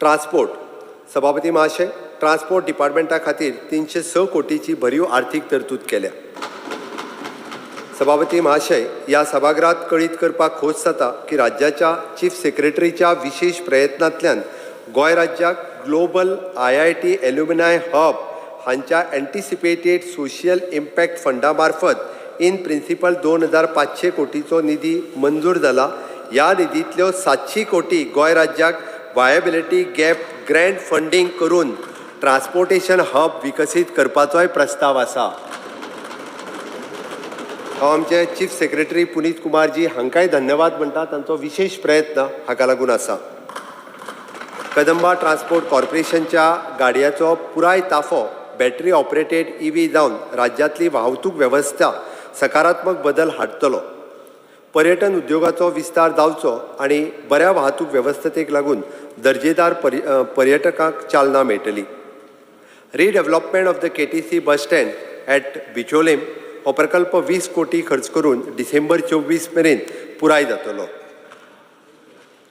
Transport सभापती महाशय, transport डिपार्टमेंटा खातीर 306 कोटीची भरीव आर्थीक तरतूद केल्या। सभापती महाशय, या सभागृहात कळीत करपाक खोस जाता की राज्याच्या चीफ सेक्रेटरीच्या विशेष प्रयत्नांतल्यान गोंय राज्याक ग्लोबल IIT एल्युमिनाय हब हांच्या एंटिसिपेटेड सोशियल इम्पॅक्ट फंडा मार्फत इन प्रिन्सिपल 2500 कोटीचो निधी मंजूर जाला। ह्या निधींतल्यो 700 कोटी गोंय राज्याक वायबिलिटी गॅप ग्रँट फंडिंग करून ट्रान्सपोर्टेशन हब विकसीत करपाचोय प्रस्ताव आसा। हांव आमचे चीफ सेक्रेटरी पुनीत कुमारजी हांकांय धन्यवाद म्हणटा, तांचो विशेष प्रयत्न हाका लागून आसा। कदंबा ट्रान्सपोर्ट कॉर्पोरेशनच्या गाडयांचो पुराय ताफो बॅटरी ऑपरेटेड EV जावन राज्यांतली वाहतूक वेवस्था सकारात्मक बदल हाडटलो। पर्यटन उद्योगाचो विस्तार जावचो आनी बऱ्या वाहतूक वेवस्थेक लागून दर्जेदार पर्यटकांक चालना मेळटली। Redevelopment of the KTC bus stand at Bicholim हो प्रकल्प 20 कोटी खर्च करून डिसेंबर 24 मेरेन पुराय जातलो।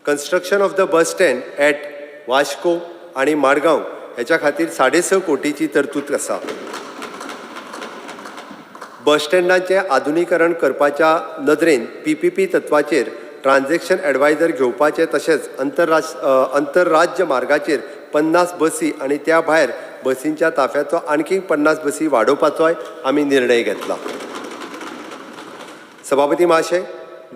Construction of the bus stand at Vasco आनी माडगांव हेच्या खातीर 6.5 कोटीची तरतूद आसा। बस स्टँडांचे आधुनीकरण करपाच्या नदरेन PPP तत्वाचेर ट्रान्झॅक्शन एडवायझर घेवपाचे तशेंच अंतरराज्य मार्गाचेर 50 बसी आनी त्या भायर बसींच्या ताफ्याचो आणखी 50 बसी वाडोवपाचोय आमी निर्णय घेतला। सभापती महाशय,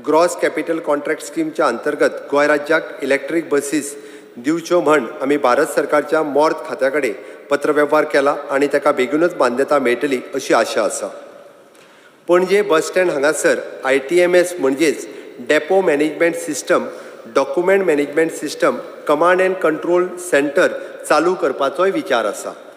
ग्रॉस कॅपिटल कॉन्ट्रॅक्ट स्कीमच्या अंतर्गत गोंय राज्याक इलेक्ट्रीक बसीस दिवच्यो म्हण आमी भारत सरकारच्या मॉर्त खात्या कडेन पत्रव्यवहार केला आनी ताका बेगीनूच मान्यता मेळटली अशी आशा आसा। पणजे बस स्टँड हांगासर ITMS म्हणजेच depot management system, document management system, command end control centre चालू करपाचोय विचार आसा।